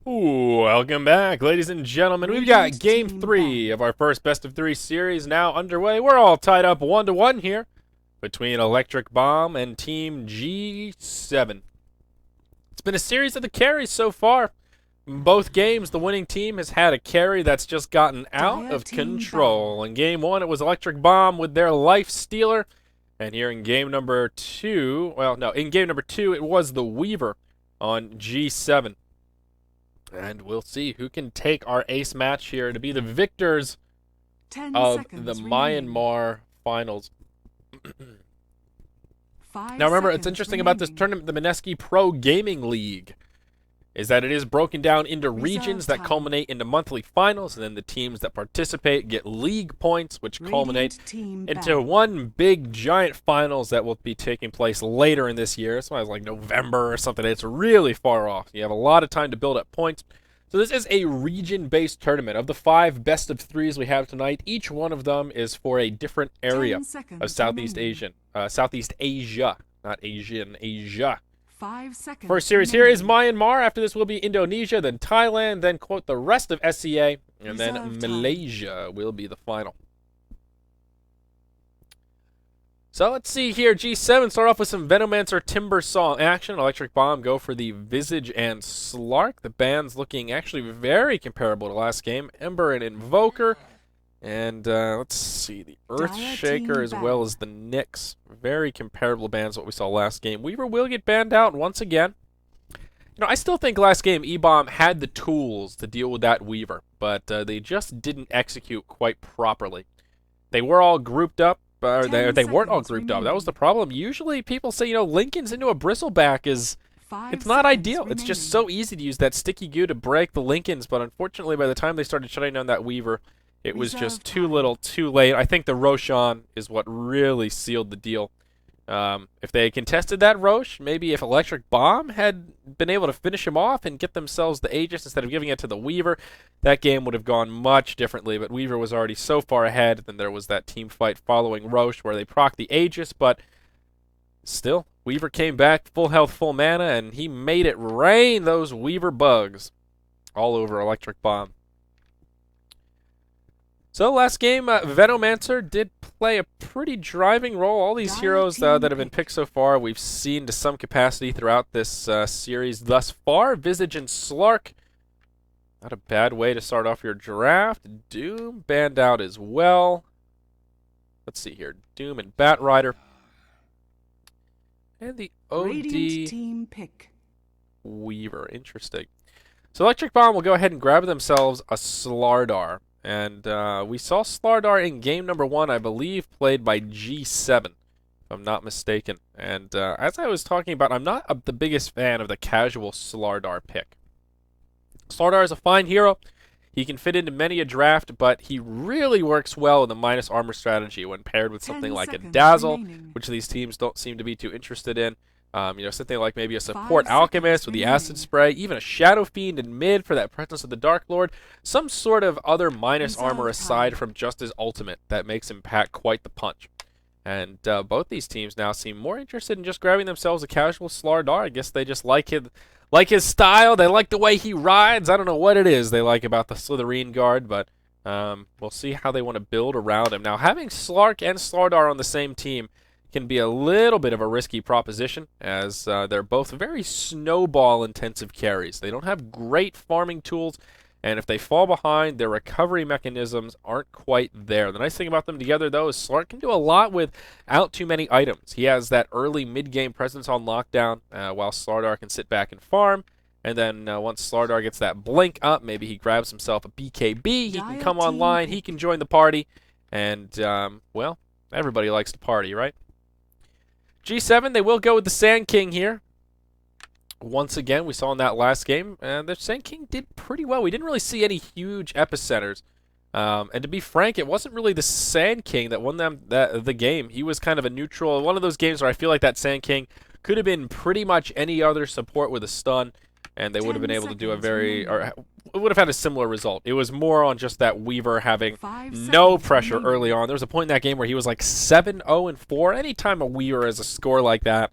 Welcome back, ladies and gentlemen. We've got Game 3 of our first Best of 3 series now underway. We're all tied up 1-1 here between Electric Bomb and Team G7. It's been a series of the carries so far. In both games, the winning team has had a carry that's just gotten out of control. In Game 1, it was Electric Bomb with their Life Stealer. And here in Game number 2, in Game number 2, it was the Weaver on G7. And we'll see who can take our ace match here to be the victors of the Myanmar finals. Now remember, it's interesting about this tournament, the Mineski Pro Gaming League, is that it is broken down into regions that culminate into monthly finals, and then the teams that participate get league points, which culminate into one big giant finals that will be taking place later in this year. It's like November or something. It's really far off. You have a lot of time to build up points. So this is a region-based tournament. Of the 5 best of 3s we have tonight, each one of them is for a different area of Southeast Asia, not Asian, Asia. 5 seconds. First series here is Myanmar. After this will be Indonesia, then Thailand, then quote the rest of SCA, and then Malaysia will be the final. So let's see here. G7 start off with some Venomancer Timber Saw action. Electric Bomb go for the Visage and Slark. The bands looking actually very comparable to last game. Ember and Invoker. And let's see, the Earthshaker as well as the Nyx. Very comparable bands to what we saw last game. Weaver will get banned out once again. I still think last game EBomb had the tools to deal with that Weaver, but they just didn't execute quite properly. They were all grouped up, or they weren't all grouped up. That was the problem. Usually people say, Lincoln's into a Bristleback is... It's not ideal. It's just so easy to use that sticky goo to break the Lincolns, but unfortunately by the time they started shutting down that Weaver, it was just too little, too late. I think the Roshan is what really sealed the deal. If they had contested that Roche, maybe if Electric Bomb had been able to finish him off and get themselves the Aegis instead of giving it to the Weaver, that game would have gone much differently. But Weaver was already so far ahead. Then there was that team fight following Roche where they procced the Aegis, but still, Weaver came back full health, full mana, and he made it rain those Weaver bugs all over Electric Bomb. So last game, Venomancer did play a pretty driving role. All these heroes that have been picked so far, we've seen to some capacity throughout this series thus far. Visage and Slark, not a bad way to start off your draft. Doom banned out as well. Let's see here, Doom and Batrider. And the OD team pick. Weaver, interesting. So Electric Bomb will go ahead and grab themselves a Slardar. And we saw Slardar in game number 1, I believe, played by G7, if I'm not mistaken. And as I was talking about, I'm not the biggest fan of the casual Slardar pick. Slardar is a fine hero. He can fit into many a draft, but he really works well in the minus armor strategy when paired with something like a Dazzle, which these teams don't seem to be too interested in. Something like maybe a support alchemist with the acid spray, even a Shadow Fiend in mid for that presence of the Dark Lord, some sort of other minus armor aside from just his ultimate that makes him pack quite the punch. And both these teams now seem more interested in just grabbing themselves a casual Slardar. I guess they just like his style. They like the way he rides. I don't know what it is they like about the Slytherin guard, but we'll see how they want to build around him. Now, having Slark and Slardar on the same team can be a little bit of a risky proposition, as they're both very snowball-intensive carries. They don't have great farming tools, and if they fall behind, their recovery mechanisms aren't quite there. The nice thing about them together, though, is Slark can do a lot without too many items. He has that early mid-game presence on lockdown, while Slardar can sit back and farm. And then once Slardar gets that blink up, maybe he grabs himself a BKB, he can come online, he can join the party, and, well, everybody likes to party, right? G7, they will go with the Sand King here. Once again, we saw in that last game, the Sand King did pretty well. We didn't really see any huge epicenters. And to be frank, it wasn't really the Sand King that won them the game. He was kind of a neutral. One of those games where I feel like that Sand King could have been pretty much any other support with a stun, and they would have been able to do it would have had a similar result. It was more on just that Weaver having no pressure early on. There was a point in that game where he was like 7-0-4. Anytime a Weaver has a score like that,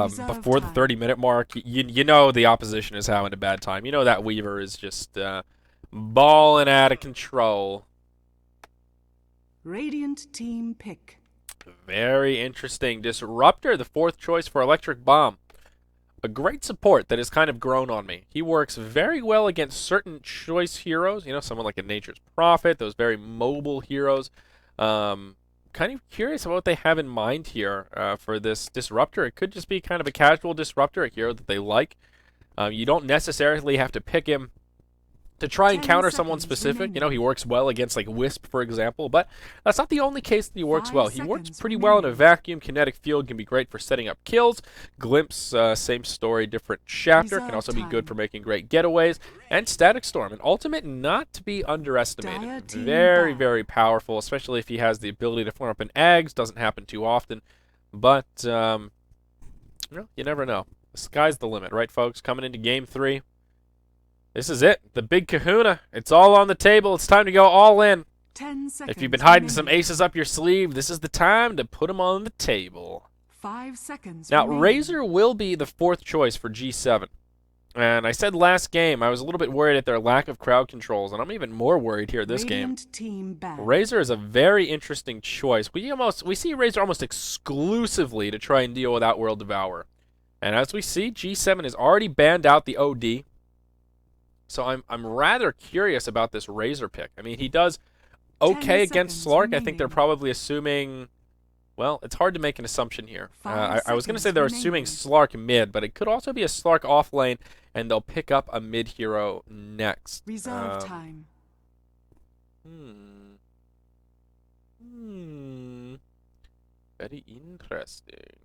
Reserve before the time. 30-minute mark, you know the opposition is having a bad time. You know that Weaver is just balling out of control. Radiant team pick. Very interesting. Disruptor, the 4th choice for Electric Bomb. A great support that has kind of grown on me. He works very well against certain choice heroes. You know, someone like a Nature's Prophet, those very mobile heroes. Kind of curious about what they have in mind here for this Disruptor. It could just be kind of a casual Disruptor, a hero that they like. You don't necessarily have to pick him to try and 10 counter someone seconds specific. remaining. You know, he works well against like Wisp, for example, but that's not the only case that he works 5 well. He works seconds pretty well in a remaining. vacuum. Kinetic Field can be great for setting up kills. Glimpse, same story, different chapter, can Reserve also be good time. for making great getaways. And Static Storm, an ultimate not to be Dire underestimated. team Very, ban. very powerful, especially if he has the ability to form up in eggs. Doesn't happen too often, but you know, you never know. The sky's the limit, right, folks? Coming into Game 3. This is it. The big kahuna. It's all on the table. It's time to go all in. 10 seconds. If you've been hiding remaining. some aces up your sleeve, this is the time to put them on the table. 5 seconds. Now, remaining. Razor will be the 4th choice for G7. And I said last game, I was a little bit worried at their lack of crowd controls, and I'm even more worried here this game. Radiant team ban. Razor is a very interesting choice. We see Razor almost exclusively to try and deal with Outworld Devourer. And as we see, G7 has already banned out the OD. So I'm rather curious about this Razor pick. I mean, he does 10 okay against seconds Slark. I think they're remaining. probably assuming... Well, it's hard to make an assumption here. 5 I was going to say seconds they're assuming remaining. Slark mid, but it could also be a Slark off lane, and they'll pick up a mid hero next. Reserve time. Very interesting.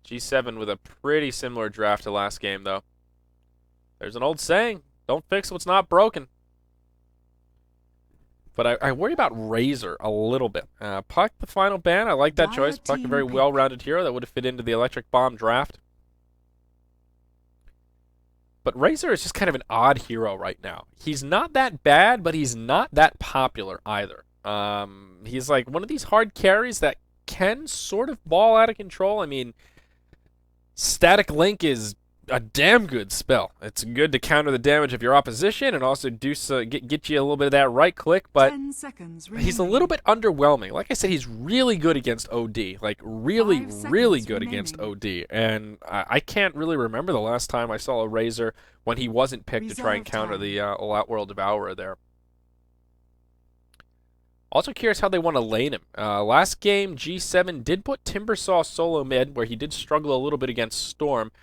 G7 with a pretty similar draft to last game, though. There's an old saying, don't fix what's not broken. But I worry about Razor a little bit. Puck, the final ban, I like that Dire choice. Puck, a team very pick. well-rounded hero that would have fit into the Electric Bomb draft. But Razor is just kind of an odd hero right now. He's not that bad, but he's not that popular either. He's like one of these hard carries that can sort of ball out of control. I mean, Static Link is a damn good spell. It's good to counter the damage of your opposition and also do so, get you a little bit of that right click, but 10 seconds he's a remaining. little bit underwhelming. Like I said, he's really good against OD. Like, really, 5 seconds really good against remaining. OD. And I can't really remember the last time I saw a Razor when he wasn't picked to try and Reserve counter time. the Outworld Devourer there. Also curious how they want to lane him. Last game, G7 did put Timbersaw solo mid, where he did struggle a little bit against Storm.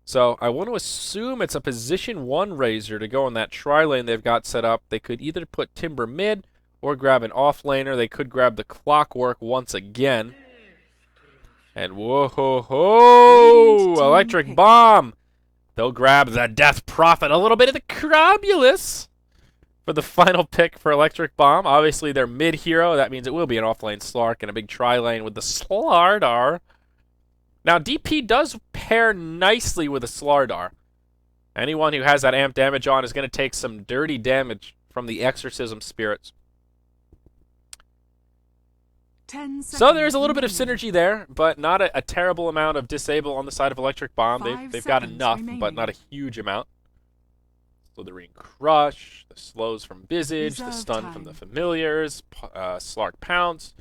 So I want to assume it's a position 1 Razor to go on that tri-lane they've got set up. They could either put Timber mid or grab an off-laner. They could grab the Clockwork once again. And whoa-ho-ho! Radiant team Electric pick. Bomb! They'll grab the Death Prophet, a little bit of the Crobulus for the final pick for Electric Bomb. Obviously, they're mid-hero. That means it will be an off-lane Slark and a big tri-lane with the Slardar. Now, DP does pair nicely with a Slardar. Anyone who has that amp damage on is going to take some dirty damage from the Exorcism Spirits. 10 seconds So there's a little bit of remaining. synergy there, but not a terrible amount of disable on the side of Electric Bomb. 5 They've got seconds enough, remaining. but not a huge amount. Slithering Crush, the slows from Visage, the Reserve stun from the time. familiars, Slark Pounce,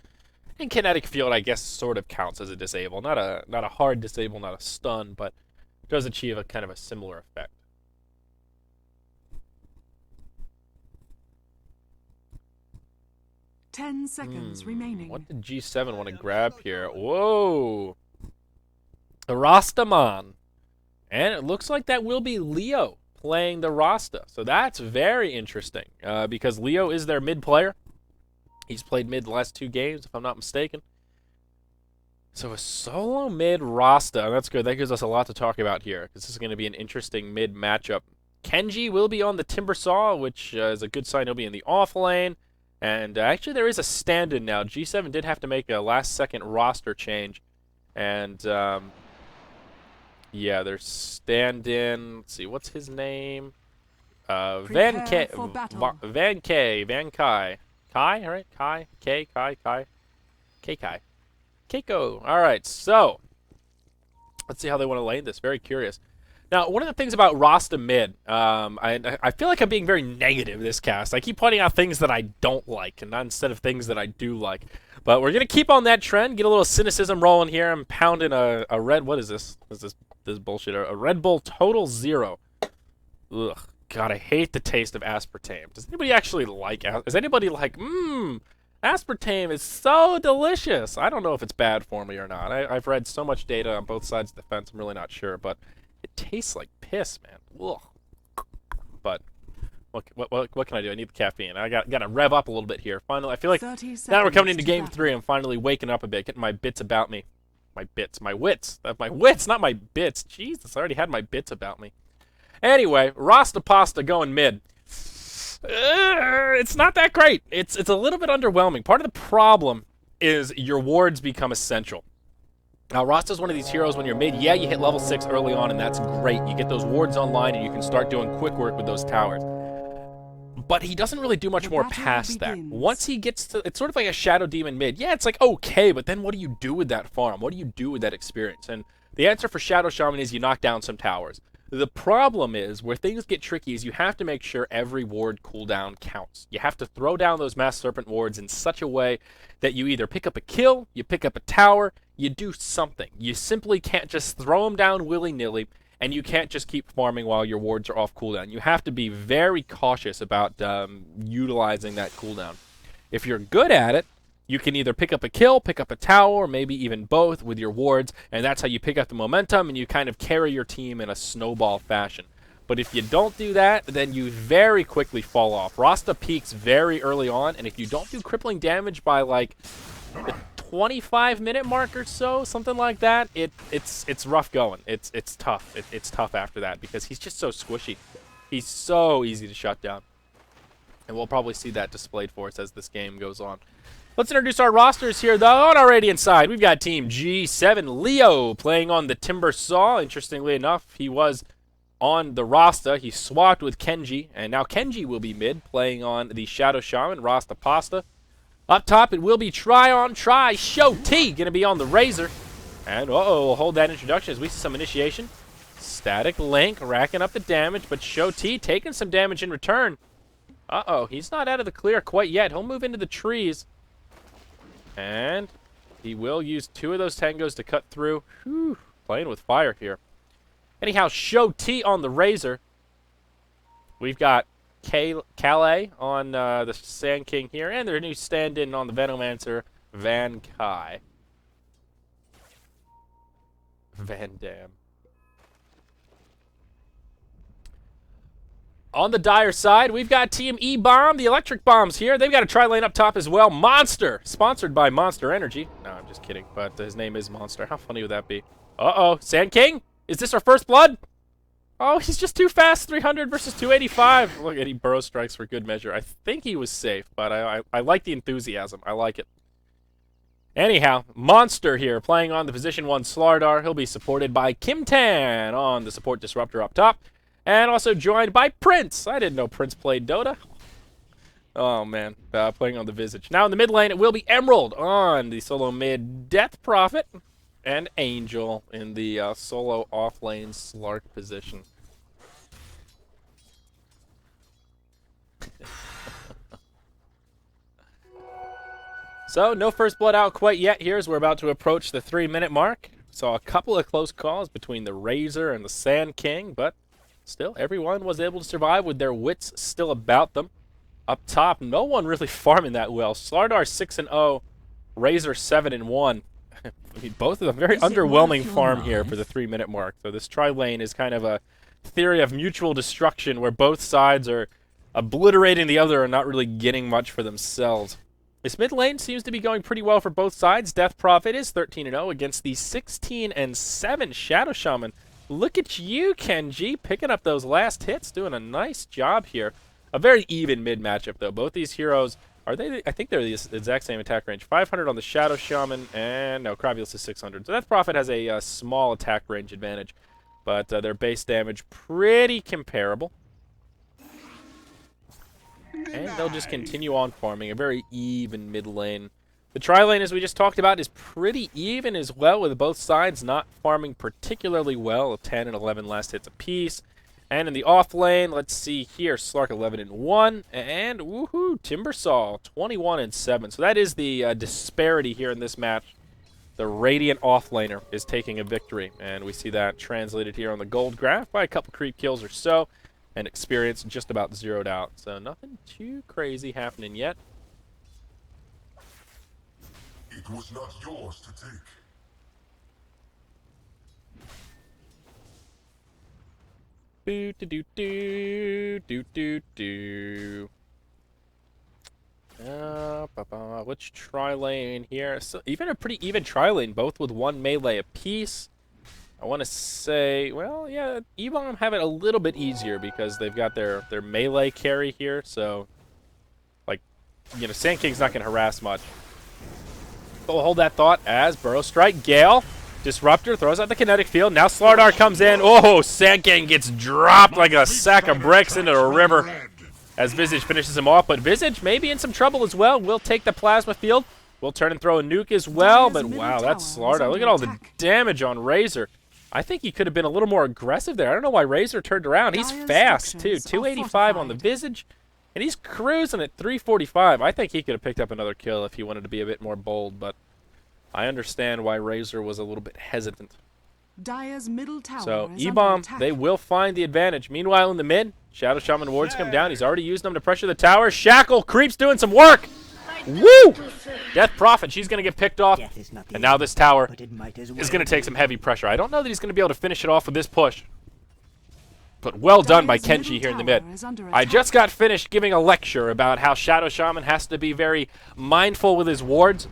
and Kinetic Field, I guess, sort of counts as a disable. Not a hard disable, not a stun, but does achieve a kind of a similar effect. Ten seconds remaining. What did G7 want to grab here? Whoa! A Rastaman. And it looks like that will be Leo playing the Rasta. So that's very interesting because Leo is their mid player. He's played mid the last 2 games, if I'm not mistaken. So a solo mid Rasta. That's good. That gives us a lot to talk about here because this is going to be an interesting mid matchup. Kenji will be on the Timbersaw, which is a good sign he'll be in the off lane. And actually, there is a stand-in now. G7 did have to make a last-second roster change. And, yeah, their stand-in... Let's see, what's his name? Van K... for battle. Van K. Van Kai. Kai, all right? Kai? K? Kai? Kai? K-Kai. Keiko. All right, so let's see how they want to lane this. Very curious. Now, one of the things about Rasta mid, I feel like I'm being very negative this cast. I keep pointing out things that I don't like, and not instead of things that I do like. But we're gonna keep on that trend. Get a little cynicism rolling here. I'm pounding a red. What is this? What is this bullshit? A Red Bull Total Zero. Ugh. God, I hate the taste of aspartame. Does anybody actually like? Is anybody like? Aspartame is so delicious. I don't know if it's bad for me or not. I've read so much data on both sides of the fence. I'm really not sure, but it tastes like piss, man. Ugh. But what can I do? I need the caffeine. I got to rev up a little bit here. Finally, I feel like now we're coming into game 3. I'm finally waking up a bit, getting my bits about me. My wits. My wits, not my bits. Jesus, I already had my bits about me. Anyway, Rasta Pasta going mid. It's not that great. It's a little bit underwhelming. Part of the problem is your wards become essential. Now, Rasta's one of these heroes when you're mid. Yeah, you hit level 6 early on, and that's great. You get those wards online, and you can start doing quick work with those towers. But he doesn't really do much more past that. Once he gets to... It's sort of like a Shadow Demon mid. Yeah, it's like, okay, but then what do you do with that farm? What do you do with that experience? And the answer for Shadow Shaman is you knock down some towers. The problem is, where things get tricky, is you have to make sure every ward cooldown counts. You have to throw down those Mass Serpent wards in such a way that you either pick up a kill, you pick up a tower, you do something. You simply can't just throw them down willy-nilly, and you can't just keep farming while your wards are off cooldown. You have to be very cautious about utilizing that cooldown. If you're good at it, you can either pick up a kill, pick up a tower, or maybe even both with your wards, and that's how you pick up the momentum, and you kind of carry your team in a snowball fashion. But if you don't do that, then you very quickly fall off. Rasta peaks very early on, and if you don't do crippling damage by like the 25-minute mark or so, something like that, it's rough going. It's tough. It's tough after that because he's just so squishy. He's so easy to shut down. And we'll probably see that displayed for us as this game goes on. Let's introduce our rosters here, though. On our Radiant side, we've got Team G7. Leo playing on the Timber Saw. Interestingly enough, he was on the Rasta. He swapped with Kenji, and now Kenji will be mid, playing on the Shadow Shaman, Rasta Pasta. Up top, it will be J.E.T. going to be on the Razor. And, we'll hold that introduction as we see some initiation. Static Link racking up the damage, but J.E.T. taking some damage in return. He's not out of the clear quite yet. He'll move into the trees. And he will use 2 of those tangos to cut through. Whew, playing with fire here. Anyhow, J.E.T. on the Razor. We've got Calais on the Sand King here. And their new stand-in on the Venomancer, Van Kai. Van Dam. On the Dire side, we've got Team EBomb, the electric bombs here. They've got a tri-lane up top as well. Monster, sponsored by Monster Energy. No, I'm just kidding, but his name is Monster. How funny would that be? Sand King? Is this our first blood? Oh, he's just too fast. 300 versus 285. Look at he burrow strikes for good measure. I think he was safe, but I like the enthusiasm. I like it. Anyhow, Monster here playing on the position 1 Slardar. He'll be supported by Kim Tan on the support disruptor up top. And also joined by Prince. I didn't know Prince played Dota. Oh, man. Playing on the Visage. Now in the mid lane, it will be Emerald on the solo mid Death Prophet. And Angel in the solo off lane Slark position. So, no first blood out quite yet here as we're about to approach the 3-minute mark. Saw a couple of close calls between the Razor and the Sand King, but still, everyone was able to survive with their wits still about them. Up top, no one really farming that well. Slardar 6-0, Razor 7-1. I mean, both of them very underwhelming farm here for the 3-minute mark. So this tri-lane is kind of a theory of mutual destruction where both sides are obliterating the other and not really getting much for themselves. This mid lane seems to be going pretty well for both sides. Death Prophet is 13-0 against the 16-7 Shadow Shaman. Look at you, Kenji, picking up those last hits, doing a nice job here. A very even mid matchup, though. Both these heroes, are they? I think they're the exact same attack range. 500 on the Shadow Shaman, and no, Cravulus is 600. So Death Prophet has a small attack range advantage, but their base damage pretty comparable. And they'll just continue on farming. A very even mid lane. The tri-lane, as we just talked about, is pretty even as well, with both sides not farming particularly well. 10 and 11 last hits apiece. And in the off lane, let's see here, Slark 11 and 1, and woohoo, Timbersaw 21 and 7. So that is the disparity here in this match. The Radiant offlaner is taking a victory, and we see that translated here on the gold graph by a couple creep kills or so, and experience just about zeroed out. So nothing too crazy happening yet. It was not yours to take. Boo do do do do do do. Which tri-lane here? So even a pretty even tri-lane, both with 1 melee apiece. I want to say, well, yeah, EBomb have it a little bit easier because they've got their melee carry here. So, like, you know, Sand King's not going to harass much. But we'll hold that thought as Burrow Strike, Gale, Disruptor throws out the kinetic field. Now Slardar comes in. Oh, Sand King gets dropped like a sack of bricks into the river as Visage finishes him off. But Visage may be in some trouble as well. Will take the plasma field. Will turn and throw a nuke as well. But wow, that's Slardar. Look at all the damage on Razor. I think he could have been a little more aggressive there. I don't know why Razor turned around. He's fast, too. 285 on the Visage. And he's cruising at 345. I think he could have picked up another kill if he wanted to be a bit more bold, but I understand why Razor was a little bit hesitant. Dire's middle tower So, is under EBomb, attack. they will find the advantage. Meanwhile, in the mid, Shadow Shaman wards come down. He's already used them to pressure the tower. Shackle creeps doing some work. Woo! Death Prophet, she's going to get picked off. And now this tower is going to take some heavy pressure. I don't know that he's going to be able to finish it off with this push. But well done by Kenji here in the mid. I just got finished giving a lecture about how Shadow Shaman has to be very mindful with his wards.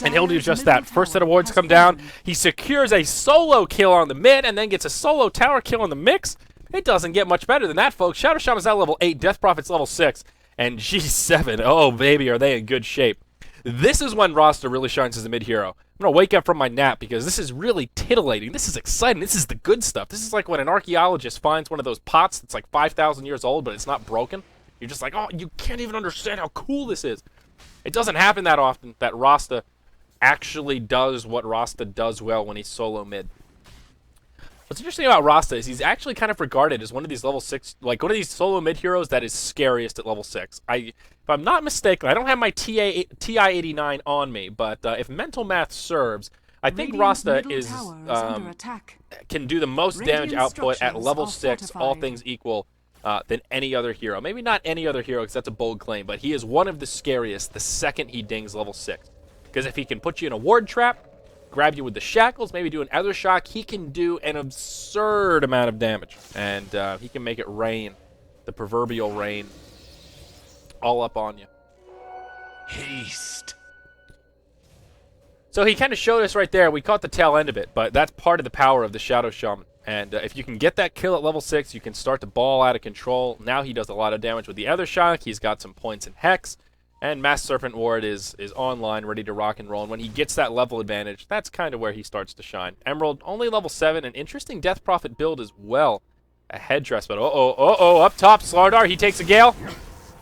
And he'll do just that. First set of wards come down. He secures a solo kill on the mid and then gets a solo tower kill in the mix. It doesn't get much better than that, folks. Shadow Shaman's at level 8. Death Prophet's level 6. And G7. Oh, baby, are they in good shape. This is when Rasta really shines as a mid-hero. I'm going to wake up from my nap because this is really titillating. This is exciting. This is the good stuff. This is like when an archaeologist finds one of those pots that's like 5,000 years old, but it's not broken. You're just like, oh, you can't even understand how cool this is. It doesn't happen that often that Rasta actually does what Rasta does well when he's solo mid. What's interesting about Rasta is he's actually kind of regarded as one of these level 6, like one of these solo mid heroes that is scariest at level 6. If I'm not mistaken, I don't have my TI-89 on me, but if mental math serves, I think Rasta is can do the most damage output at level 6, all things equal, than any other hero. Maybe not any other hero, because that's a bold claim, but he is one of the scariest the second he dings level 6. Because if he can put you in a ward trap, grab you with the shackles, maybe do an ether shock, he can do an absurd amount of damage. And he can make it rain, the proverbial rain, all up on you. Haste. So he kind of showed us right there. We caught the tail end of it, but that's part of the power of the Shadow Shaman. And if you can get that kill at level 6, you can start to ball out of control. Now he does a lot of damage with the ether shock. He's got some points in Hex. And Mass Serpent Ward is online, ready to rock and roll. And when he gets that level advantage, that's kind of where he starts to shine. Emerald, only level 7. An interesting Death Prophet build as well. A headdress, but up top, Slardar, he takes a Gale.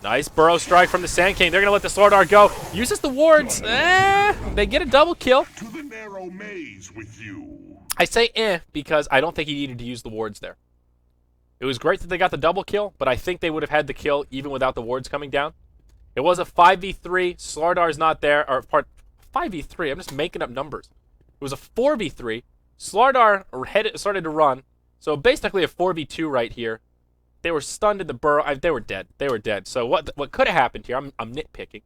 Nice Burrow Strike from the Sand King. They're going to let the Slardar go. Uses the wards. They get a double kill. To the narrow maze with you. I say because I don't think he needed to use the wards there. It was great that they got the double kill, but I think they would have had the kill even without the wards coming down. It was a 5v3. Slardar's not there. Or 5v3. I'm just making up numbers. It was a 4v3. Slardar started to run. So basically a 4v2 right here. They were stunned in the burrow. They were dead. They were dead. So what could have happened here? I'm nitpicking.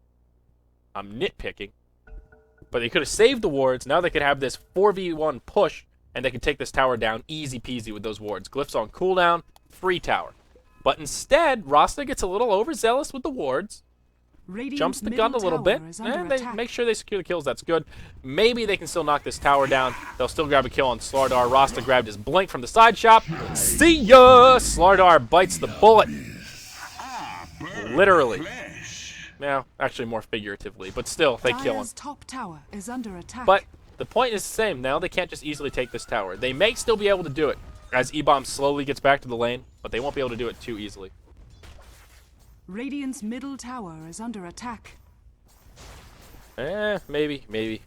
But they could have saved the wards. Now they could have this 4v1 push, and they could take this tower down easy peasy with those wards. Glyphs on cooldown, free tower. But instead, Rasta gets a little overzealous with the wards. Jumps the gun a little bit, and they make sure they secure the kills. That's good. Maybe they can still knock this tower down. They'll still grab a kill on Slardar. Rasta grabbed his blink from the side shop. See ya! Slardar bites the bullet. Literally. Yeah, actually more figuratively, but still, they kill him. Top tower is under attack. But the point is the same. Now they can't just easily take this tower. They may still be able to do it as EBomb slowly gets back to the lane, but they won't be able to do it too easily. Radiant's middle tower is under attack. Maybe.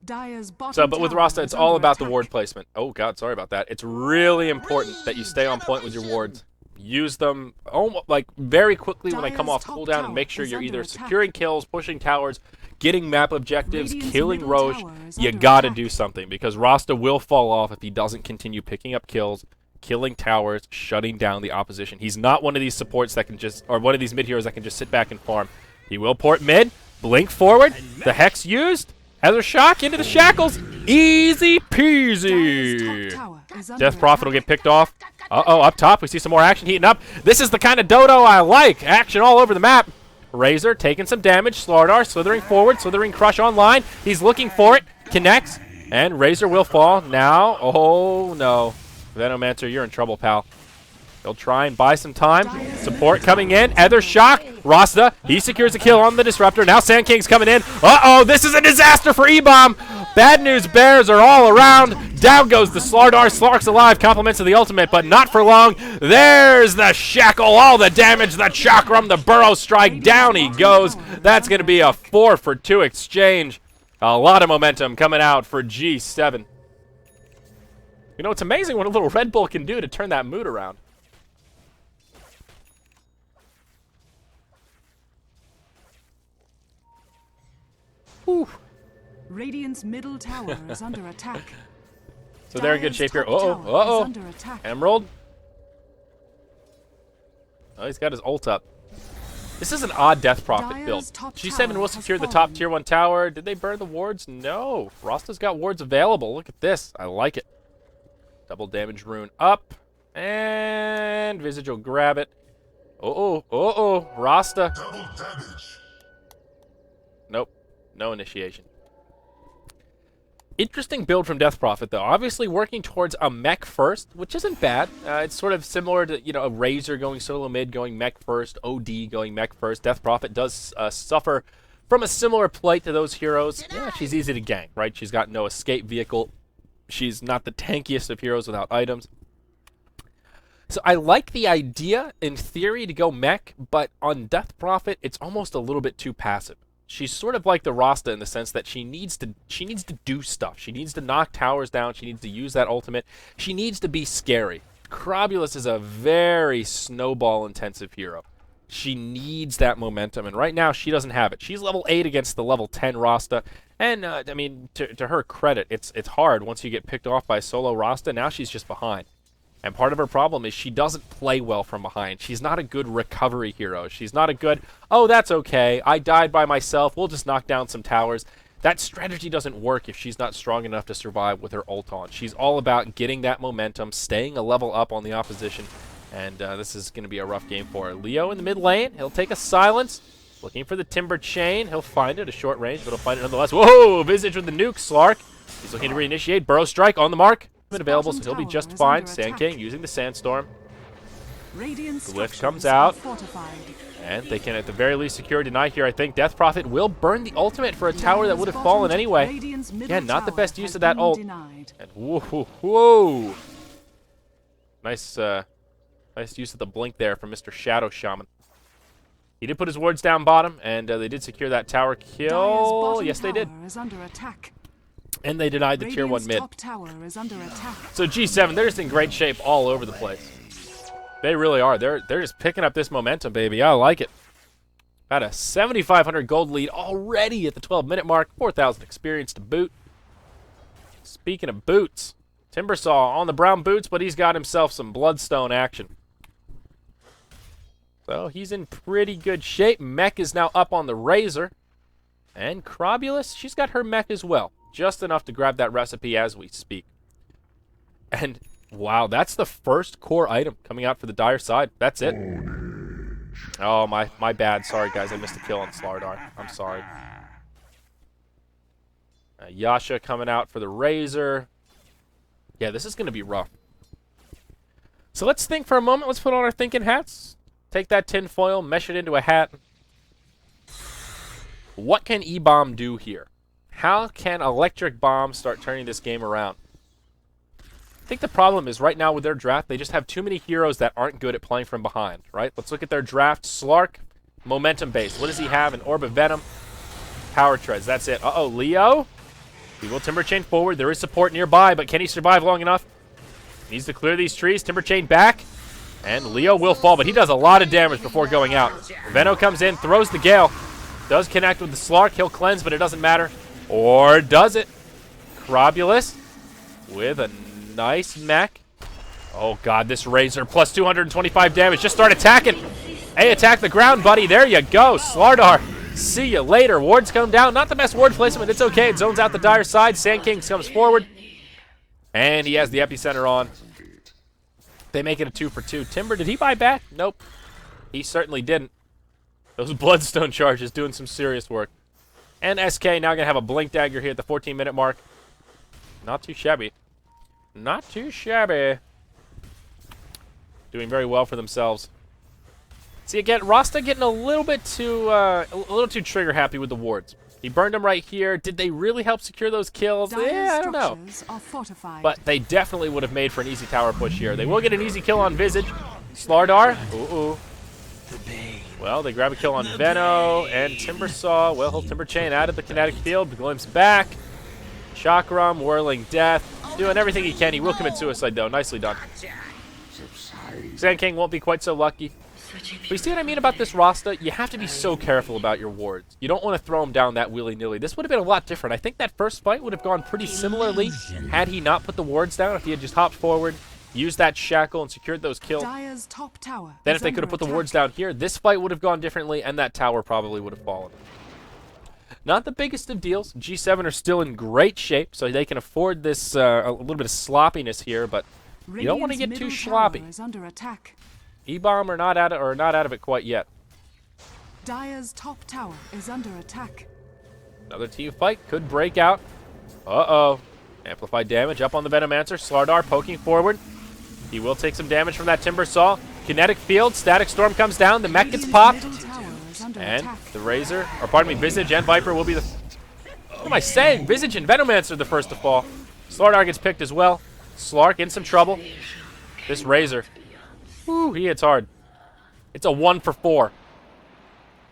Dire's bottom So, but with tower Rasta, is it's all under about the attack. ward placement. Oh god, sorry about that. It's really important that you stay on point with your wards. Use them almost like very quickly when they come Dire's off top cooldown, and tower make sure is you're under either attack. securing kills, pushing towers, getting map objectives, Radiant's killing middle Roche. tower is You under gotta attack. do something because Rasta will fall off if he doesn't continue picking up kills, killing towers, shutting down the opposition. He's not one of these supports that can just, or one of these mid heroes that can just sit back and farm. He will port mid, blink forward, the Hex used, Ether Shock into the shackles, easy Dire's peasy. top tower is under Death Prophet will attack. get picked off. Uh-oh, up top, we see some more action heating up. This is the kind of dodo I like. Action all over the map. Razor taking some damage. Slardar slithering forward, slithering crush online. He's looking for it. Connects, and Razor will fall. Now, oh no. Venomancer, you're in trouble, pal. He'll try and buy some time. Support coming in. Ether Shock. Rasta, he secures a kill on the Disruptor. Now Sand King's coming in. Uh-oh, this is a disaster for EBomb. Bad news bears are all around. Down goes the Slardar. Slark's alive. Compliments to the ultimate, but not for long. There's the Shackle. All the damage. The Chakram. The Burrow Strike. Down he goes. That's going to be a 4-for-2 exchange. A lot of momentum coming out for G7. You know, it's amazing what a little Red Bull can do to turn that mood around. Whew. Radiant's middle tower is under attack. So they're in good Dire's shape here. top tower is Uh-oh. under attack. Emerald. Oh, he's got his ult up. This is an odd Death Prophet Dire's build. top G7 tower will has secure the top fallen. tier 1 tower. Did they burn the wards? No. Rasta's got wards available. Look at this. I like it. Double damage rune up. And Visage will grab it. Uh-oh. Rasta. Double damage. Nope. No initiation. Interesting build from Death Prophet, though. Obviously working towards a mech first, which isn't bad. It's sort of similar to, you know, a Razor going solo mid, going mech first, OD going mech first. Death Prophet does suffer from a similar plight to those heroes. Yeah, she's easy to gank, right? She's got no escape vehicle. She's not the tankiest of heroes without items. So I like the idea, in theory, to go mech, but on Death Prophet, it's almost a little bit too passive. She's sort of like the Rasta in the sense that she needs to do stuff. She needs to knock towers down. She needs to use that ultimate. She needs to be scary. Crobulus is a very snowball-intensive hero. She needs that momentum, and right now she doesn't have it. She's level 8 against the level 10 Rasta, and I mean, to her credit, it's hard once you get picked off by solo Rasta. Now she's just behind. And part of her problem is she doesn't play well from behind. She's not a good recovery hero. She's not a good, oh, that's okay, I died by myself, we'll just knock down some towers. That strategy doesn't work if she's not strong enough to survive with her ult on. She's all about getting that momentum, staying a level up on the opposition, and this is going to be a rough game for her. Leo in the mid lane, he'll take a silence, looking for the Timber Chain. He'll find it at short range, but he'll find it nonetheless. Whoa, Visage with the nuke, Slark. He's looking to reinitiate, Burrow Strike on the mark. Available, so he'll be just fine. Sand King using the Sandstorm. Radiant's Glyph comes structures are out. fortified. And they can at the very least secure deny here. I think Death Prophet will burn the ultimate for a tower that would have fallen anyway. Radiant's middle Yeah, not the tower best use has of that been ult. denied. And whoa. Nice use of the blink there from Mr. Shadow Shaman. He did put his wards down bottom, and they did secure that tower Dire's kill. bottom Yes, they did. tower is under attack. And they denied the tier 1 Radiant's mid. top tower is under attack. So G7, they're just in great shape all over the place. They really are. They're just picking up this momentum, baby. I like it. Got a 7,500 gold lead already at the 12-minute mark. 4,000 experience to boot. Speaking of boots, Timbersaw on the brown boots, but he's got himself some Bloodstone action. So he's in pretty good shape. Mech is now up on the Razor. And Crobulus, she's got her mech as well. Just enough to grab that recipe as we speak. And, wow, that's the first core item coming out for the Dire side. That's it. Oh, my bad. Sorry, guys. I missed a kill on Slardar. I'm sorry. Yasha coming out for the Razor. Yeah, this is going to be rough. So let's think for a moment. Let's put on our thinking hats. Take that tin foil, mesh it into a hat. What can EBomb do here? How can Electric Bomb start turning this game around? I think the problem is right now with their draft, they just have too many heroes that aren't good at playing from behind, right? Let's look at their draft. Slark, momentum base. What does he have? An Orb of Venom. power treads. That's it. Uh-oh, Leo. He will Timber Chain forward. There is support nearby, but can he survive long enough? Needs to clear these trees. Timber Chain back. And Leo will fall, but he does a lot of damage before going out. Veno comes in, throws the Gale. Does connect with the Slark. He'll cleanse, but it doesn't matter. Or does it? Crobulus with a nice mech. Oh, God, this Razor plus 225 damage. Just start attacking. Hey, attack the ground, buddy. There you go. Slardar, see you later. Wards come down. Not the best ward placement. It's okay. It zones out the Dire side. Sand King comes forward. And he has the epicenter on. They make it a 2-for-2. Timber, did he buy back? Nope. He certainly didn't. Those Bloodstone charges doing some serious work. And SK now going to have a Blink Dagger here at the 14-minute mark. Not too shabby. Not too shabby. Doing very well for themselves. See, again, Rasta getting a little too trigger happy with the wards. He burned them right here. Did they really help secure those kills? Yeah, I don't know. But they definitely would have made for an easy tower push here. They will get an easy kill on Visage. Slardar. Ooh. Well, they grab a kill on Veno and Timbersaw. Well, he'll Timber Chain out of the kinetic field. Glimpse back. Chakram, Whirling Death. Doing everything he can. He will commit suicide, though. Nicely done. Sand King won't be quite so lucky. But you see what I mean about this Rasta? You have to be so careful about your wards. You don't want to throw him down that willy-nilly. This would have been a lot different. I think that first fight would have gone pretty similarly had he not put the wards down, if he had just hopped forward, used that shackle, and secured those kills. Then if they could have put the wards down here, this fight would have gone differently, and that tower probably would have fallen. Not the biggest of deals. G7 are still in great shape, so they can afford this a little bit of sloppiness here, but you don't want to get too sloppy. EBomb are not out of it quite yet. Dire's top tower is under attack. Another team fight could break out. Uh-oh. Amplified damage up on the Venomancer. Slardar poking forward. He will take some damage from that Timbersaw. Kinetic field. Static Storm comes down. The mech gets popped. And the Razor, or pardon me, Visage and Viper will be the... What am I saying? Visage and Venomancer are the first to fall. Slardar gets picked as well. Slark in some trouble. This Razor... Woo, he hits hard. It's a 1-for-4.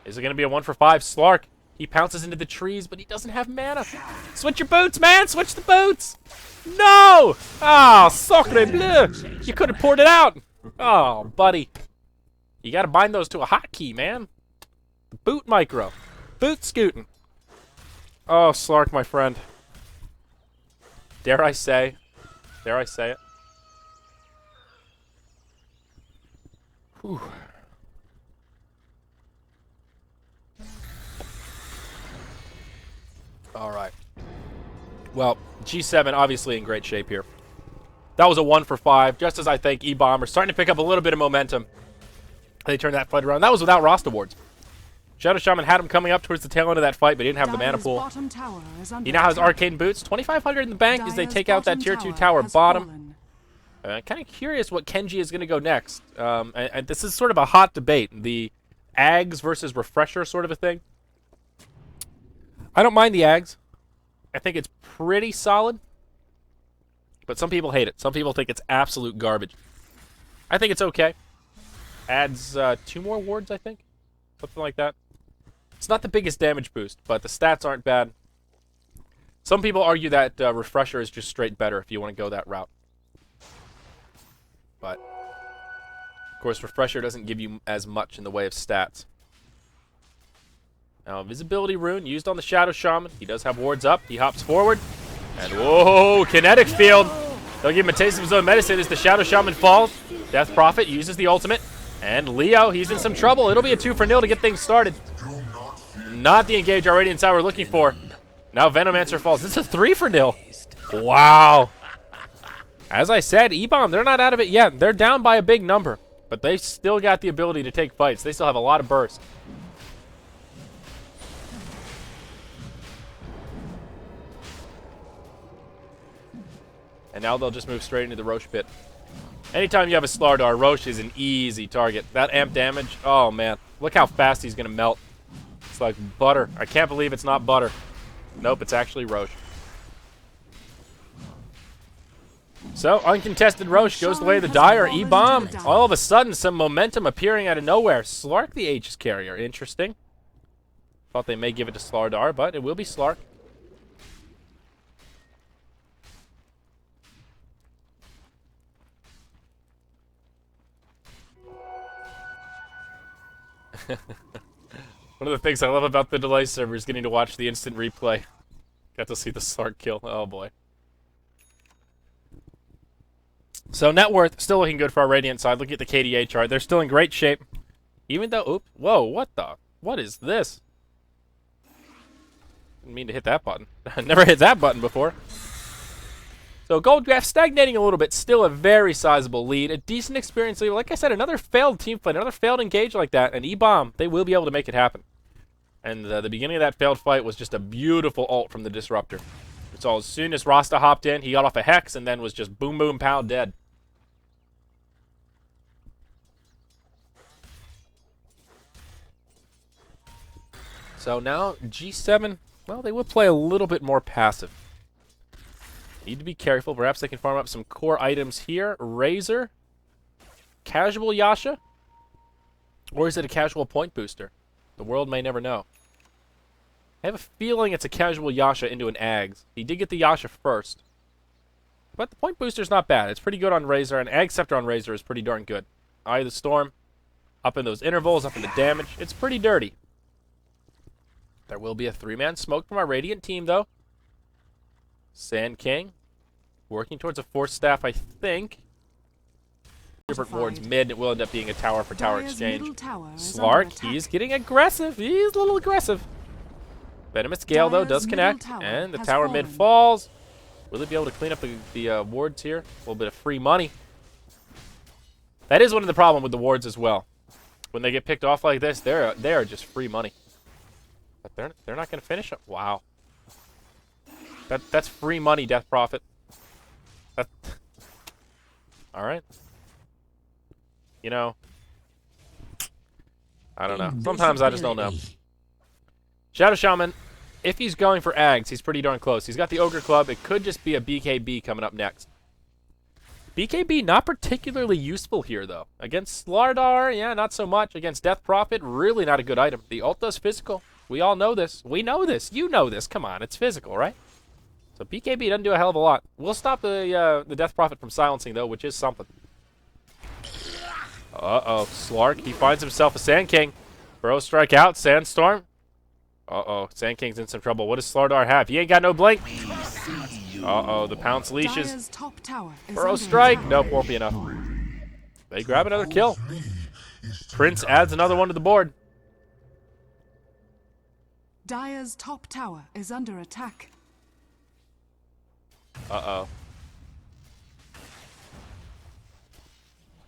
Is it going to be a 1-for-5? Slark, he pounces into the trees, but he doesn't have mana. Switch your boots, man! Switch the boots! No! Oh, sacre bleu! You could have poured it out! Oh, buddy. You got to bind those to a hotkey, man. Boot micro. Boot scooting. Oh, Slark, my friend. Dare I say it? Whew. All right. Well, G7 obviously in great shape here. That was a 1-for-5, just as I think EBomb are starting to pick up a little bit of momentum. They turned that fight around. That was without Rasta wards. Shadow Shaman had him coming up towards the tail end of that fight, but he didn't have the mana pool. He now has Arcane Boots. 2,500 in the bank as they take out that Tier 2 tower bottom. Kind of curious what Kenji is going to go next. And this is sort of a hot debate. The Ags versus Refresher sort of a thing. I don't mind the Ags. I think it's pretty solid. But some people hate it. Some people think it's absolute garbage. I think it's okay. Adds 2 more wards, I think. Something like that. It's not the biggest damage boost, but the stats aren't bad. Some people argue that Refresher is just straight better if you want to go that route. But, of course, Refresher doesn't give you as much in the way of stats. Now, Visibility Rune used on the Shadow Shaman. He does have wards up. He hops forward. And, whoa, Kinetic Field. They'll give him a taste of his own medicine as the Shadow Shaman falls. Death Prophet uses the ultimate. And Leo, he's in some trouble. It'll be a 2-for-0 to get things started. Not the engage our Radiant Side we're looking for. Now Venomancer falls. This is a 3-for-0. Wow. As I said, EBomb, they're not out of it yet. They're down by a big number, but they've still got the ability to take fights. They still have a lot of burst. And now they'll just move straight into the Roche pit. Anytime you have a Slardar, Roche is an easy target. That amp damage, oh man. Look how fast he's going to melt. It's like butter. I can't believe it's not butter. Nope, it's actually Roche. So, uncontested Roche goes the way of the Dire. EBomb, all of a sudden, some momentum appearing out of nowhere. Slark the Aegis carrier, interesting. Thought they may give it to Slardar, but it will be Slark. One of the things I love about the delay server is getting to watch the instant replay. Got to see the Slark kill. Oh boy. So net worth, still looking good for our Radiant side. Look at the KDA chart. They're still in great shape. Even though, oops, whoa, what is this? Didn't mean to hit that button. I never hit that button before. So Gold Graph stagnating a little bit, still a very sizable lead. A decent experience lead. Like I said, another failed team fight, another failed engage like that. And EBomb, they will be able to make it happen. And the beginning of that failed fight was just a beautiful ult from the Disruptor. So as soon as Rasta hopped in, he got off a Hex and then was just boom, boom, pow, dead. So now G7, well, they will play a little bit more passive. Need to be careful. Perhaps they can farm up some core items here. Razor. Casual Yasha. Or is it a casual point booster? The world may never know. I have a feeling it's a casual Yasha into an Ags. He did get the Yasha first. But the point booster's not bad. It's pretty good on Razor, and Ag Scepter on Razor is pretty darn good. Eye of the Storm. Up in those intervals, up in the damage. It's pretty dirty. There will be a 3-man smoke from our Radiant team, though. Sand King. Working towards a 4th staff, I think. Different wards mid. It will end up being a tower for tower exchange. Slark, he's getting aggressive. He's a little aggressive. Venomous Gale, though, does connect. And the tower mid falls. Will they be able to clean up the wards here? A little bit of free money. That is one of the problems with the wards as well. When they get picked off like this, they are just free money. But they're not going to finish it. Wow. That's free money, Death Prophet. All right. You know, I don't know. Sometimes I just don't know. Shadow Shaman, if he's going for Ags, he's pretty darn close. He's got the Ogre Club. It could just be a BKB coming up next. BKB not particularly useful here, though. Against Slardar, yeah, not so much. Against Death Prophet, really not a good item. The ult does physical. We all know this. We know this. You know this. Come on, it's physical, right? So BKB doesn't do a hell of a lot. We'll stop the Death Prophet from silencing, though, which is something. Uh-oh, Slark, he finds himself a Sand King. Bro, strike out, Sandstorm. Uh-oh, Sand King's in some trouble. What does Slardar have? He ain't got no blink. Uh-oh, the Pounce leashes. Burrow strike. Nope, won't be enough. They grab another kill. Prince adds another one to the board. Dire's top tower is under attack. Uh-oh.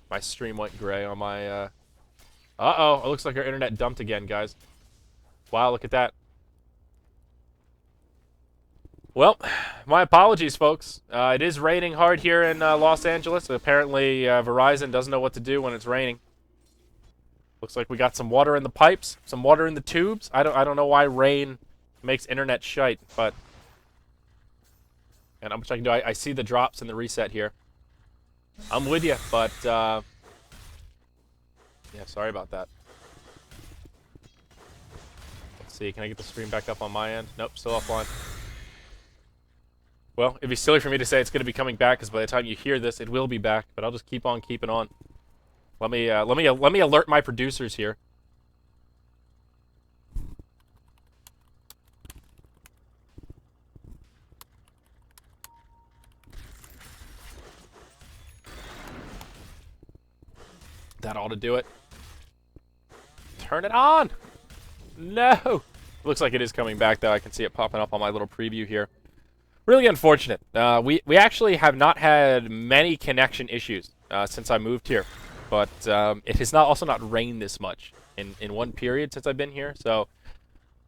My stream went gray on my, Uh-oh, it looks like our internet dumped again, guys. Wow, look at that. Well, my apologies, folks. It is raining hard here in Los Angeles. Apparently, Verizon doesn't know what to do when it's raining. Looks like we got some water in the pipes, some water in the tubes. I don't know why rain makes internet shite, but... And how much I can do. I see the drops in the reset here. I'm with you, but... Yeah, sorry about that. Let's see, can I get the stream back up on my end? Nope, still offline. Well, it'd be silly for me to say it's going to be coming back, because by the time you hear this, it will be back. But I'll just keep on keeping on. Let me alert my producers here. That ought to do it. Turn it on! No! Looks like it is coming back, though. I can see it popping up on my little preview here. Really unfortunate. We actually have not had many connection issues since I moved here. But it has also not rained this much in one period since I've been here. So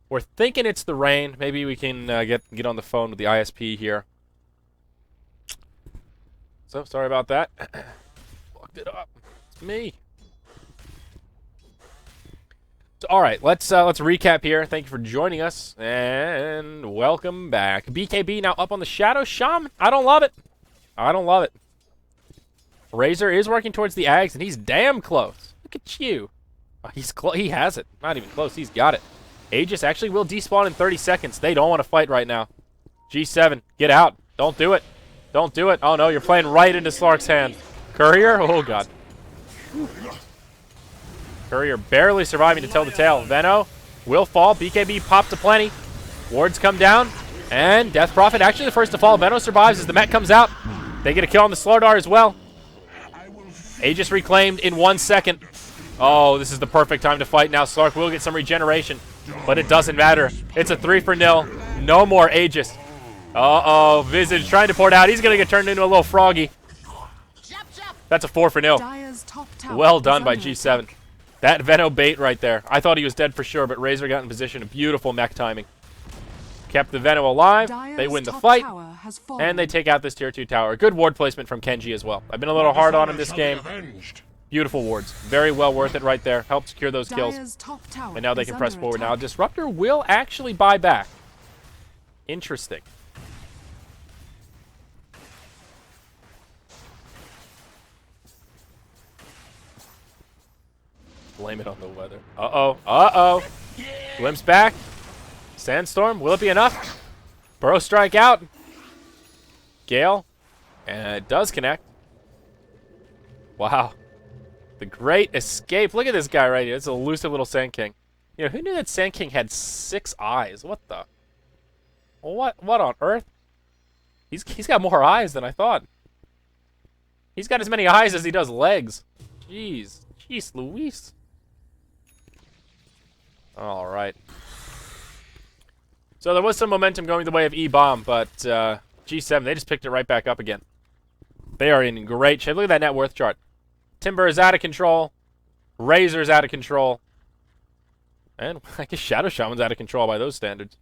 we're thinking it's the rain. Maybe we can get on the phone with the ISP here. So sorry about that. Fucked it up. It's me. So, all right, let's recap here. Thank you for joining us, and welcome back. BKB now up on the Shadow Shaman. I don't love it. I don't love it. Razor is working towards the Ags, and he's damn close. Look at you. He has it. Not even close. He's got it. Aegis actually will despawn in 30 seconds. They don't want to fight right now. G7, get out. Don't do it. Don't do it. Oh, no, you're playing right into Slark's hand. Courier? Oh, God. Courier barely surviving to tell the tale. Veno will fall. BKB popped to plenty. Wards come down. And Death Prophet actually the first to fall. Veno survives as the mech comes out. They get a kill on the Slardar as well. Aegis reclaimed in 1 second. Oh, this is the perfect time to fight now. Slark will get some regeneration, but it doesn't matter. It's a 3-0. No more Aegis. Uh-oh, Visage trying to pour it out. He's going to get turned into a little froggy. That's a 4-0. Dire's top tower Well is done by under G7. attack. That Veno bait right there. I thought he was dead for sure, but Razor got in position. Beautiful mech timing. Kept the Veno alive. Dire's They win the top fight. tower has fallen. And they take out this tier 2 tower. Good ward placement from Kenji as well. I've been a little hard on him this game. Beautiful wards. Very well worth it right there. Helped secure those kills. Dire's top tower And now they is can press under forward. Now attack. Disruptor will actually buy back. Interesting. Blame it on the weather. Uh-oh. Uh-oh. Glimpse back. Sandstorm. Will it be enough? Burrow strike out. Gale. And it does connect. Wow. The great escape. Look at this guy right here. It's an elusive little Sand King. You know, who knew that Sand King had 6 eyes? What the? What on earth? He's got more eyes than I thought. He's got as many eyes as he does legs. Jeez. Jeez Louise. All right. So there was some momentum going the way of EBomb, but G7, they just picked it right back up again. They are in great shape. Look at that net worth chart. Timber is out of control. Razor's out of control. And I guess Shadow Shaman's out of control by those standards.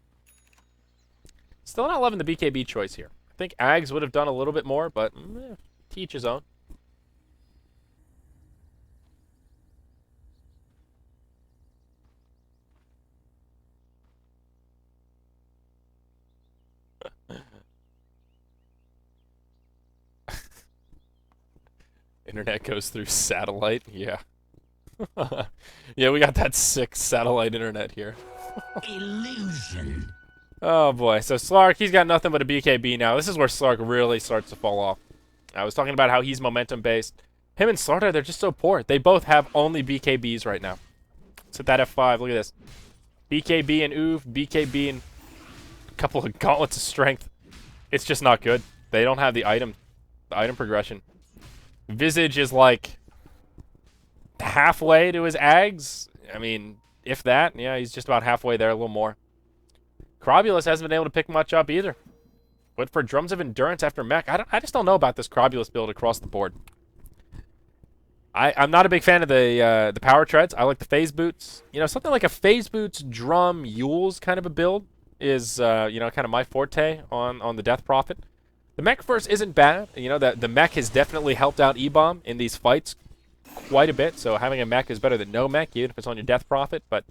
Still not loving the BKB choice here. I think Ags would have done a little bit more, but to each his own. Internet goes through satellite. Yeah. Yeah, we got that sick satellite internet here. Illusion. Oh boy. So Slark, he's got nothing but a BKB now. This is where Slark really starts to fall off. I was talking about how he's momentum based. Him and Slardar, they're just so poor. They both have only BKBs right now. Let's hit that F5. Look at this. BKB and Oof, BKB and a couple of gauntlets of strength. It's just not good. They don't have the item progression. Visage is like halfway to his Ags. I mean, if that, yeah, he's just about halfway there, a little more. Crobulus hasn't been able to pick much up either. But for Drums of Endurance after Mech, I just don't know about this Crobulus build across the board. I'm not a big fan of the power treads. I like the phase boots. You know, something like a phase boots, drum, Yules kind of a build is, you know, kind of my forte on the Death Prophet. The mech first isn't bad. You know, the mech has definitely helped out EBomb in these fights quite a bit. So having a mech is better than no mech, even if it's on your Death Prophet. But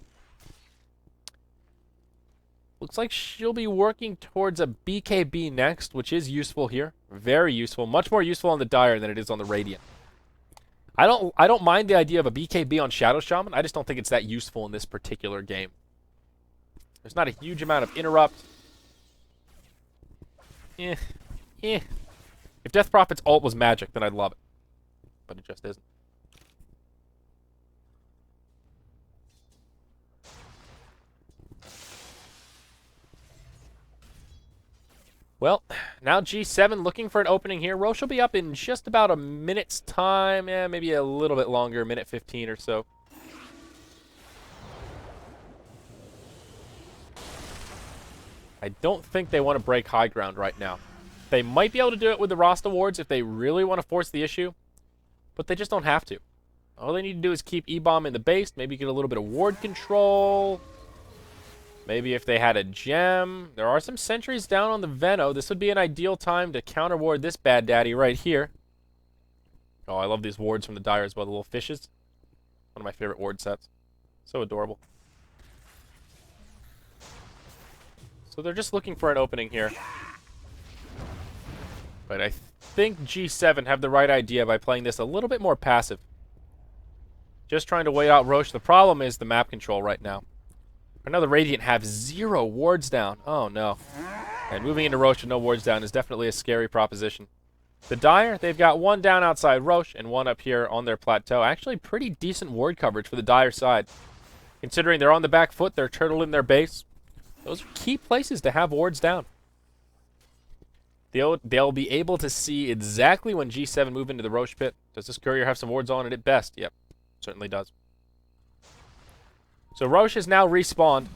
looks like she'll be working towards a BKB next, which is useful here. Very useful. Much more useful on the Dire than it is on the Radiant. I don't mind the idea of a BKB on Shadow Shaman. I just don't think it's that useful in this particular game. There's not a huge amount of interrupt. If Death Prophet's ult was magic, then I'd love it. But it just isn't. Well, now G7 looking for an opening here. Roche will be up in just about a minute's time. Yeah, maybe a little bit longer, minute 15 or so. I don't think they want to break high ground right now. They might be able to do it with the Rasta wards if they really want to force the issue, but they just don't have to. All they need to do is keep EBomb in the base, maybe get a little bit of ward control. Maybe if they had a gem. There are some sentries down on the Veno. This would be an ideal time to counter ward this bad daddy right here. Oh, I love these wards from the Dire as well, the little fishes. One of my favorite ward sets. So adorable. So they're just looking for an opening here. But I think G7 have the right idea by playing this a little bit more passive. Just trying to wait out Roche. The problem is the map control right now. Another Radiant have 0 wards down. Oh, no. And moving into Roche with no wards down is definitely a scary proposition. The Dire, they've got 1 down outside Roche and 1 up here on their plateau. Actually, pretty decent ward coverage for the Dire side. Considering they're on the back foot, they're turtle in their base. Those are key places to have wards down. They'll be able to see exactly when G7 move into the Roche pit. Does this courier have some wards on it at best? Yep, certainly does. So Roche is now respawned,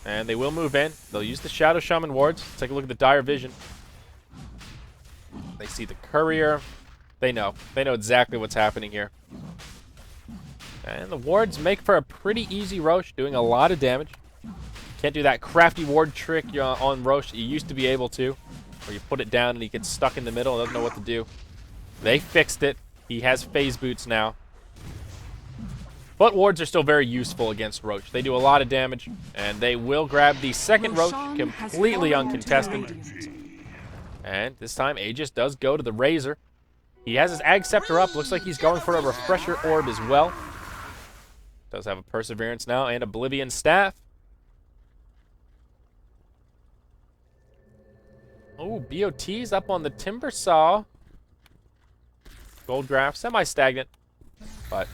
and they will move in. They'll use the Shadow Shaman wards. Let's take a look at the Dire Vision. They see the courier. They know exactly what's happening here. And the wards make for a pretty easy Roche, doing a lot of damage. Can't do that crafty ward trick on Roche that you used to be able to, where you put it down and he gets stuck in the middle and doesn't know what to do. They fixed it. He has phase boots now. But wards are still very useful against Roche. They do a lot of damage, and they will grab the second Roche completely uncontested. And this time, Aegis does go to the Razor. He has his Ag Scepter up. Looks like he's going for a Refresher Orb as well. Does have a Perseverance now and Oblivion Staff. Oh, BOT's up on the Timber Saw. Gold Graph, semi-stagnant. But,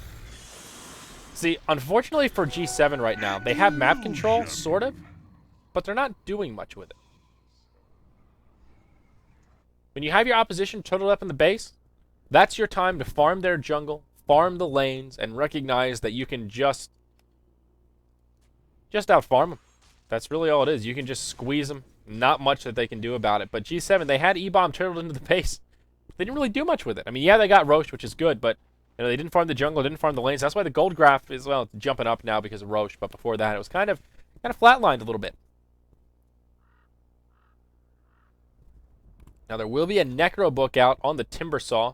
see, unfortunately for G7 right now, they have map control, sort of, but they're not doing much with it. When you have your opposition totaled up in the base, that's your time to farm their jungle, farm the lanes, and recognize that you can just out-farm them. That's really all it is. You can just squeeze them. Not much that they can do about it. But G7, they had EBomb turtled into the base. They didn't really do much with it. I mean, yeah, they got Roche, which is good, but they didn't farm the jungle, didn't farm the lanes. That's why the gold graph is, well, it's jumping up now because of Roche. But before that, it was kind of flatlined a little bit. Now, there will be a Necro book out on the Timber Saw.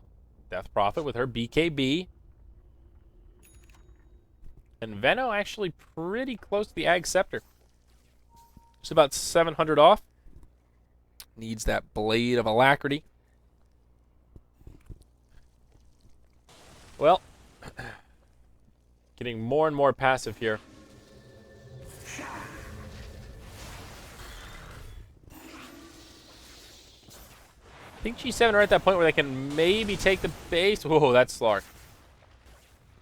Death Prophet with her BKB. And Veno actually pretty close to the Ag Scepter. Just about 700 off. Needs that Blade of Alacrity. Well, getting more and more passive here. I think G7 are at that point where they can maybe take the base. Whoa, that's Slark.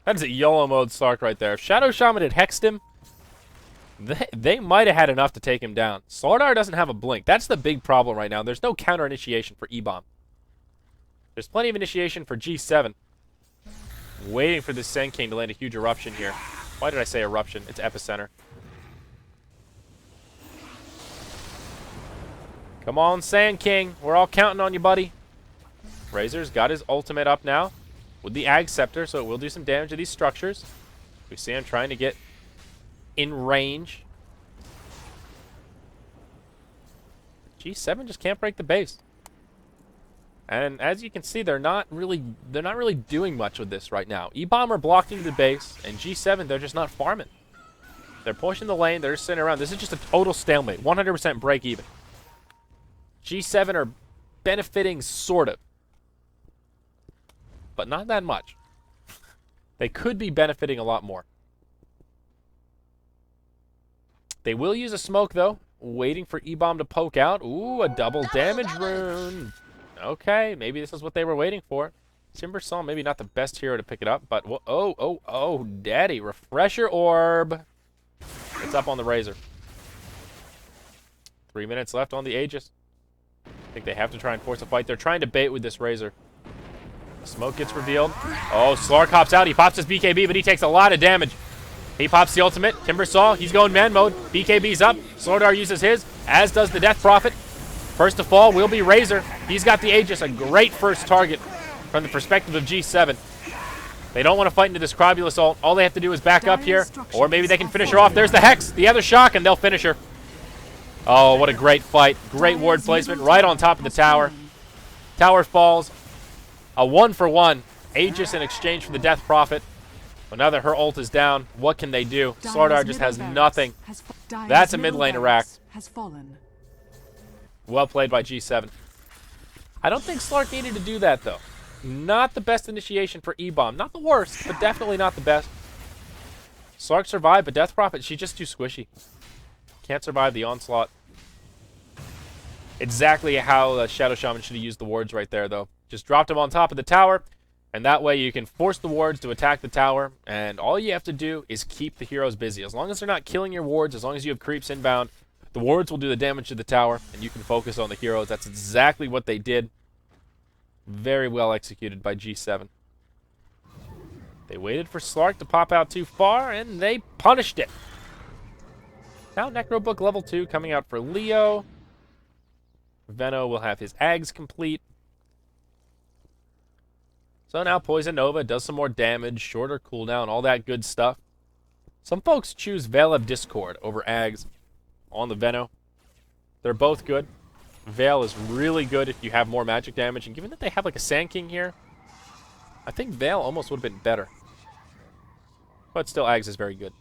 That is a YOLO mode Slark right there. If Shadow Shaman had hexed him, they might have had enough to take him down. Slardar doesn't have a blink. That's the big problem right now. There's no counter initiation for EBomb. There's plenty of initiation for G7. Waiting for this Sand King to land a huge eruption here. Why did I say eruption? It's epicenter. Come on, Sand King. We're all counting on you, buddy. Razor's got his ultimate up now with the Ag Scepter, so it will do some damage to these structures. We see him trying to get in range. G7 just can't break the base. And as you can see, they're not really doing much with this right now. EBomb are blocked into the base, and G7, they're just not farming. They're pushing the lane, they're just sitting around. This is just a total stalemate. 100% break even. G7 are benefiting, sort of. But not that much. They could be benefiting a lot more. They will use a smoke, though. Waiting for EBomb to poke out. Ooh, a double damage rune. Okay, maybe this is what they were waiting for. Timbersaw, maybe not the best hero to pick it up, but... Oh, daddy. Refresher Orb. It's up on the Razor. 3 minutes left on the Aegis. I think they have to try and force a fight. They're trying to bait with this Razor. Smoke gets revealed. Oh, Slark hops out. He pops his BKB, but he takes a lot of damage. He pops the ultimate. Timbersaw, he's going man mode. BKB's up. Slardar uses his, as does the Death Prophet. First to fall will be Razor. He's got the Aegis, a great first target from the perspective of G7. They don't want to fight into this Crobulus ult. All they have to do is back up here, or maybe they can finish her off. There's the Hex, the other shock, and they'll finish her. Oh, what a great fight. Great ward placement right on top of the tower. Tower falls. A 1-for-1. Aegis in exchange for the Death Prophet. Well, now that her ult is down, what can they do? Slardar just has nothing. That's a mid lane rack. Well played by G7. I don't think Slark needed to do that, though. Not the best initiation for EBomb. Not the worst, but definitely not the best. Slark survived, but Death Prophet, she's just too squishy. Can't survive the onslaught. Exactly how Shadow Shaman should have used the wards right there, though. Just dropped him on top of the tower, and that way you can force the wards to attack the tower, and all you have to do is keep the heroes busy. As long as they're not killing your wards, as long as you have creeps inbound, the wards will do the damage to the tower, and you can focus on the heroes. That's exactly what they did. Very well executed by G7. They waited for Slark to pop out too far, and they punished it. Now Necrobook level 2 coming out for Leo. Venno will have his Ags complete. So now Poison Nova does some more damage, shorter cooldown, all that good stuff. Some folks choose Veil of Discord over Ags on the Venno. They're both good. Veil is really good if you have more magic damage, and given that they have like a Sand King here, I think Veil almost would have been better. But still, Ags is very good.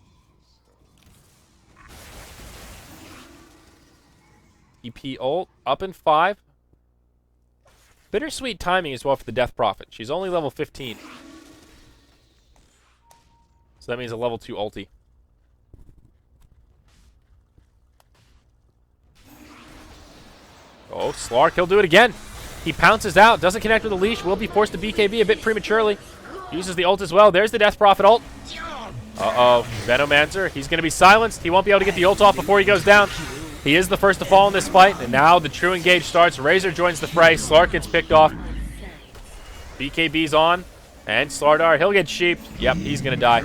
EP ult, up in 5. Bittersweet timing as well for the Death Prophet. She's only level 15. So that means a level 2 ulti. Oh, Slark, he'll do it again. He pounces out, doesn't connect with the leash, will be forced to BKB a bit prematurely. Uses the ult as well. There's the Death Prophet ult. Uh-oh, Venomancer, he's going to be silenced. He won't be able to get the ult off before he goes down. He is the first to fall in this fight, and now the true engage starts. Razor joins the fray. Slark gets picked off. BKB's on, and Slardar, he'll get sheeped. Yep, he's going to die.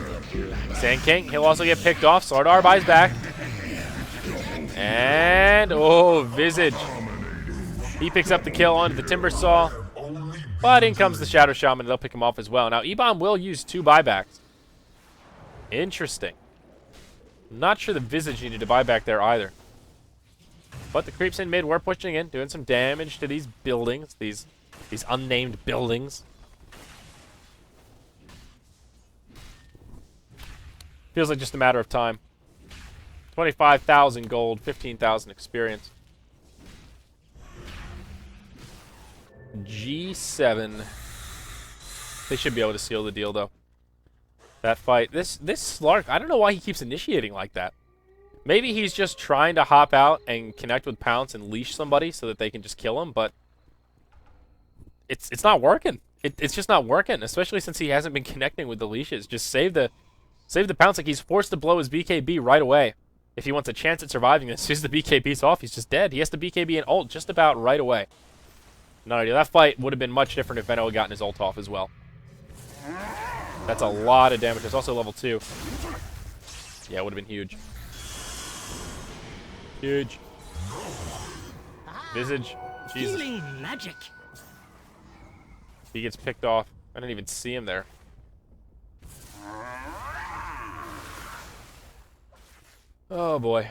Sand King, he'll also get picked off. Slardar buys back. And, oh, Visage. He picks up the kill onto the Timber Saw. But in comes the Shadow Shaman. They'll pick him off as well. Now, EBomb will use 2 buybacks. Interesting. Not sure the Visage needed to buy back there either. But the creeps in mid were pushing in, doing some damage to these buildings, these unnamed buildings. Feels like just a matter of time. 25,000 gold, 15,000 experience. G7. They should be able to seal the deal, though. That fight. This Slark, I don't know why he keeps initiating like that. Maybe he's just trying to hop out and connect with Pounce and leash somebody so that they can just kill him, but it's not working. It's just not working, especially since he hasn't been connecting with the leashes. Just save the Pounce. Like, he's forced to blow his BKB right away. If he wants a chance at surviving this, as soon as the BKB's off, he's just dead. He has to BKB and ult just about right away. No idea. That fight would have been much different if Venno had gotten his ult off as well. That's a lot of damage. There's also level 2. Yeah, it would have been huge. Huge. Visage. Jesus. Feeling magic. He gets picked off. I didn't even see him there. Oh boy.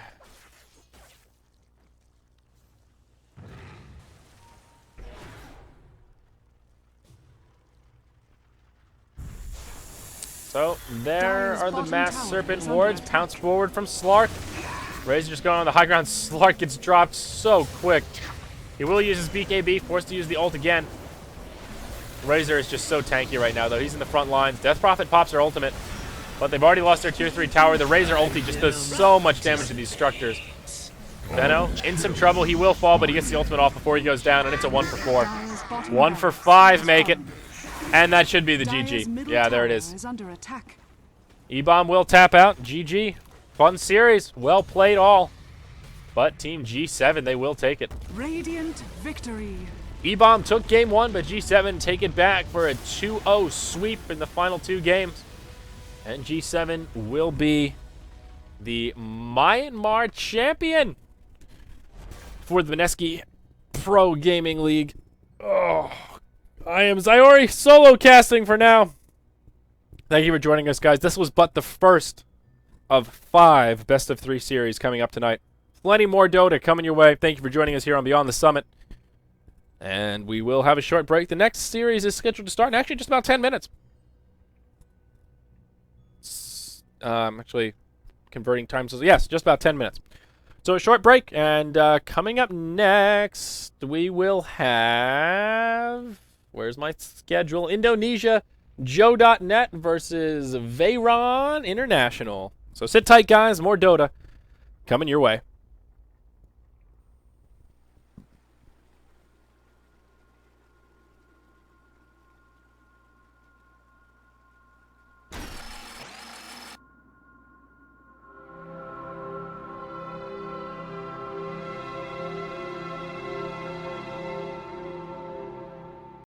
So, there are the Mass Serpent wards. Pounce forward from Slark. Razor just going on the high ground. Slark gets dropped so quick. He will use his BKB, forced to use the ult again. Razor is just so tanky right now, though. He's in the front lines. Death Prophet pops her ultimate, but they've already lost their tier 3 tower. The Razor ulti just does so much damage to these structures. Venno in some trouble. He will fall, but he gets the ultimate off before he goes down, and it's a 1 for 4. 1 for 5 make it. And that should be the GG. Yeah, there it is. EBomb will tap out. GG. Fun series. Well played all. But Team G7, they will take it. Radiant victory. EBomb took game 1, but G7 take it back for a 2-0 sweep in the final 2 games. And G7 will be the Myanmar champion for the Mineski Pro Gaming League. Oh, I am Zyori solo casting for now. Thank you for joining us, guys. This was but the first of 5 best of 3 series coming up tonight. Plenty more Dota coming your way. Thank you for joining us here on Beyond the Summit. And we will have a short break. The next series is scheduled to start in actually just about 10 minutes. I'm actually converting time. So yes, just about 10 minutes. So a short break. And coming up next, we will have... Where's my schedule? Indonesia Joe.net versus Veyron International. So sit tight, guys. More Dota coming your way.